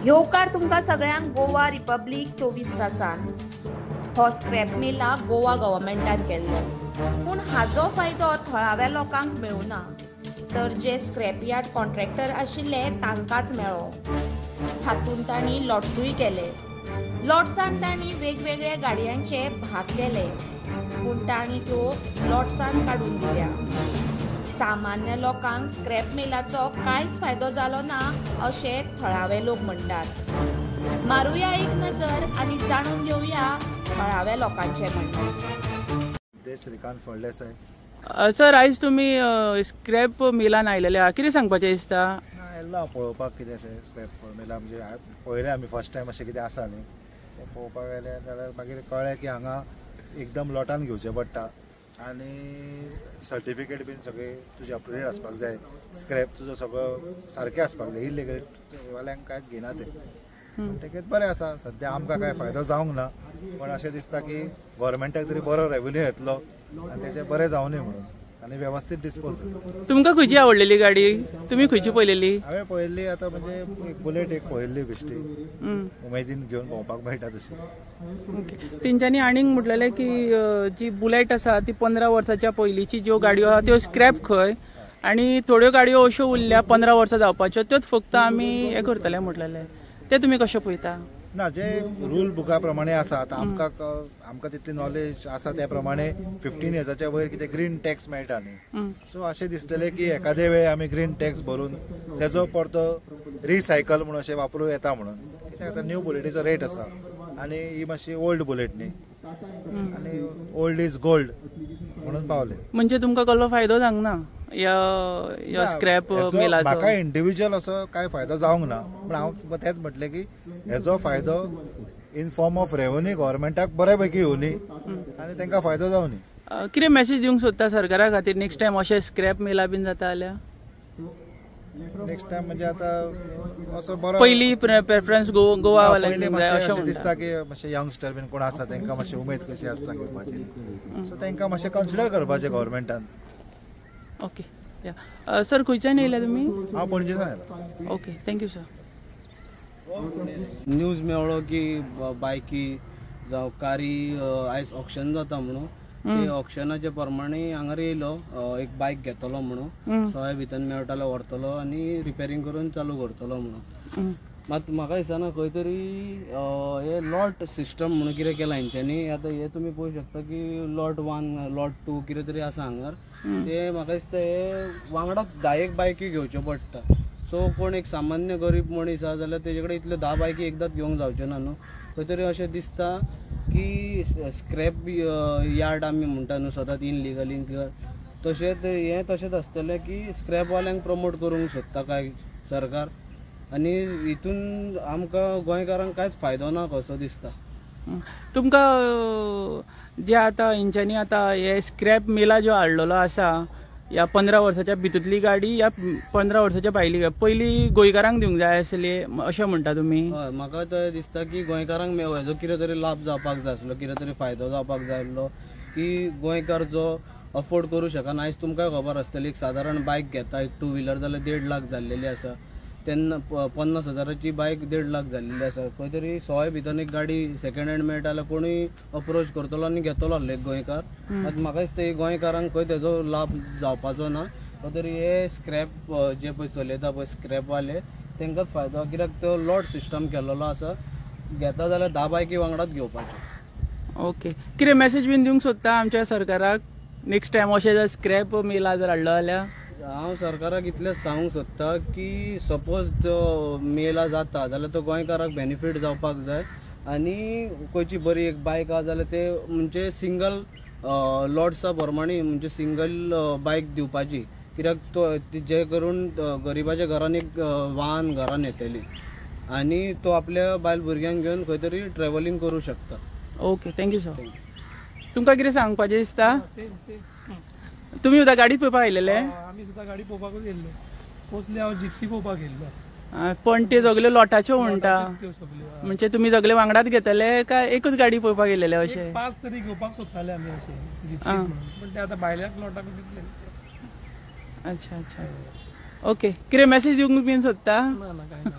येवकार तुमकां सगळ्यांक गोवा रिपब्लीक 24 तासान हो स्क्रॅप मिला गोवा गव्हर्मेंटान केल्लो, पूण हाचो फायदो थळाव्या लोकांक मेळूना, तर जे स्क्रॅप यार्ड कॉन्ट्रॅक्टर आशिल्ले तांकांच मेळ्ळो. हातूंत तांणी लॉट्सूय केले. लॉट्सान तांणी वेगवेगळ्या गाडयांचे भाग केले, पूण तांणी त्यो लॉट्सान काडून दिल्या. सामान्य लोकांक स्क्रॅप मिलाचो कांयच फायदो जालो ना अशें थळावे लोक म्हणटात. मारुया एक नजर आनी जाणून घेवया थळाव्या लोकांचे म्हणणें. श्रीकांत फळदेसाय. सर, आयज तुमी स्क्रॅप मिलान आयलेले, कितें सांगपाचें दिसता? येयल्लो पळोवपाक कितें स्क्रॅप मिला, म्हणजे पयलें आमी फर्स्ट टायम अशें कितें आसा न्ही तें पळोवपाक गेले जाल्यार मागीर कळ्ळें की हांगा एकदम लॉटान घेवचें पडटा आनी सर्टिफिकेट बीन सगळें तुजें अप टू डेट आसपाक जाय. स्क्रॅप तुजो सगळो सारकें आसपाक जाय. इलिगल वाल्यांक कांयच घेयना ते. म्हणटकीर बरें आसा. सद्या आमकां कांय फायदो जावंक ना, पण अशें दिसता की गव्हर्मेंटाक तरी बरो रेव्हेन्यू येतलो आनी तेचें बरें जावंदी म्हणून आनी वेवस्थीत डिस्पोज जाता. तुमकां खंयची आवडलेली गाडी? तुमी खंयची पळयलेली? हांवें पळयल्ली आतां म्हणजे एक बुलेट एक पळयल्ली बेश्टी, उमेदीन घेवन भोंवपाक मेळटा तशी. तेंच्यांनी आनीक म्हटलेलें की जी बुलेट आसा ती 15 वर्साच्या पयलींची ज्यो गाडयो आहा त्यो स्क्रॅप खंय आनी थोड्यो गाडयो अश्यो उरल्या 15 वर्सां जावपाच्यो, त्योच फक्त आमी हे करतले म्हटलेले. ते तुमी कशें पळयता? ना, जे रूल बुका प्रमाणे आसा आतां आमकां तितली नॉलेज आसा त्या प्रमाणे 15 इयर्साच्या वयर कितें ग्रीन टॅक्स मेळटा न्ही. सो अशें दिसतलें की एखादे वेळ आमी ग्रीन टॅक्स भरून तेजो परतो रिसायकल म्हणून अशें वापरूं येता म्हणून. कित्याक आतां न्यू बुलेटीचो रेट आसा आनी ही मातशी ओल्ड बुलेट न्ही आनी ओल्ड इज गोल्ड म्हणून पावले. म्हणजे तुमकां कसलो फायदो जावंक ना या स्क्रॅप मिलाचो? म्हाका इंडिव्हिज्युअल असो काय फायदो जावंक ना, पण हांव तेच म्हटलें की हेजो फायदो इन फॉर्म ऑफ रेव्हेन्यू गव्हर्मेंटाक बऱ्यापैकी येवनी आनी तांकां फायदो जावनी. कितें मेसेज दिवंक सोदता सरकारा खातीर नेक्स्ट टायम अशें स्क्रॅप मिला बीन जाता जाल्यार? नेक्स्ट टायम म्हणजे आतां असो बरो पयली प्रेफरन्स गोवा वाल्यांक जाय अशें दिसता की मातशे यंगस्टर बीन कोण आसा तांकां मातशी उमेद कशी आसता घेवपाची, सो तांकां मातशें कन्सिडर करपाचें गव्हर्मेंटान. ओके. सर, खंयच्यान येयल्या तुमी? हांव पणजेच्यान येयला. Okay, thank you sir. न्यूज मेळ्ळो की बायकी जावं कारी आयज ऑक्शन जाता म्हणून. ते ऑक्शनाच्या प्रमाणे हांगा येयलो एक बायक घेतलो म्हणून, सवाय भितर मेळटलो व्हरतलो आनी रिपेरिंग करून चालू करतलो म्हणून. मात म्हाका दिसना खंय तरी हे लॉट सिस्टम म्हणून कितें केला हेंच्यांनी. आतां हे तुमी पळोवंक शकता की लॉट 1 लॉट 2 कितें तरी आसा हांगार. ते म्हाका दिसता हे वांगडाच 10 बायकी घेवच्यो पडटा. सो कोण एक सामान्य गरीब मनीस आसा जाल्यार तेजे कडेन इतल्यो 10 बायकी एकदांच घेवंक जावच्यो ना न्हू. खंय तरी अशें दिसता की स्क्रॅप यार्ड आमी म्हणटा न्हू सदांच इनलिगल तशेंच हें तशेंच आसतलें की स्क्रॅपवाल्यांक प्रमोट करूंक सोदता काय सरकार, आनी हितून आमकां गोंयकारांक कांयच फायदो ना कसो दिसता. तुमकां जे आतां हेंच्यांनी आतां हे स्क्रॅप मिला जो हाडलेलो आसा, ह्या 15 वर्साच्या भितूतली गाडी या 15 वर्साच्या भायली पयली गोंयकारांक दिवंक जाय आसली अशें म्हणटा तुमी? हय, म्हाका तर दिसता की गोंयकारांक हेजो कितें तरी लाभ जावपाक जाय आसलो, कितें तरी फायदो जावपाक जाय आसलो की गोंयकार जो अफोर्ड करूं शकना. आयज तुमकां खबर आसतली एक सादारण बायक घेता एक 2 व्हिलर जाल्यार 1.5 लाख जाल्लेली आसा. तेन्ना 50,000ची बायक 1.5 लाख जाल्लेली आसा. खंय तरी सवाय भितर एक गाडी सेकंड हँड मेळटा जाल्यार कोणूय अप्रोच करतलो आनी घेतलो आसलो एक गोंयकार. आतां म्हाका दिसता गोंयकारांक खंय तेजो लाभ जावपाचो ना. खंय तरी हे स्क्रॅप जे पळय चलयता पळय स्क्रॅपवाले तांकांच फायदो, कित्याक तो लॉट सिस्टम केल्लो आसा. घेता जाल्यार 10 बायकी वांगडाच घेवपाच्यो. ओके. कितें मेसेज बीन दिवंक सोदता आमच्या सरकाराक नेक्स्ट टायम अशें जर स्क्रॅप मिला जर हाडलो जाल्यार? हांव सरकाराक इतलेंच सांगूंक सोदता की सपोज तो मेला जाता जाल्यार तो गोंयकाराक बेनिफीट जावपाक जाय. आनी खंयची बरी एक बायक आसा जाल्यार ते म्हणजे सिंगल लॉट्सा प्रमाणे म्हणजे सिंगल बायक दिवपाची, कित्याक तो जे करून गरिबाच्या घरान एक वाहन घरान येतली आनी तो आपल्या बायल भुरग्यांक घेवन खंय तरी ट्रॅव्हलिंग करूं शकता. Okay, thank you sir. तुमकां कितें सांगपाचें दिसता? तुमी सुद्दां गाडी पळोवपाक आयलेले? आमी सुद्दां गाडी पळोवपाकूच येयल्ले. मोस्टली हांव जिप्सी पळोवपाक येयल्लो. पण ते सगळे लॉटाच्यो म्हणटा, म्हणजे तुमी सगळे वांगडाच घेतले काय एकूच गाडी पळोवपाक येयलेले अशें? 5 तरी घेवपाक सोदताले आमी अशें जिप्सी म्हणून, पण ते आतां भायल्याच लॉटाकूच दितले. अच्छा अच्छा. ओके. कितें मेसेज दिवंक बीन सोदता? ना ना, कांय ना.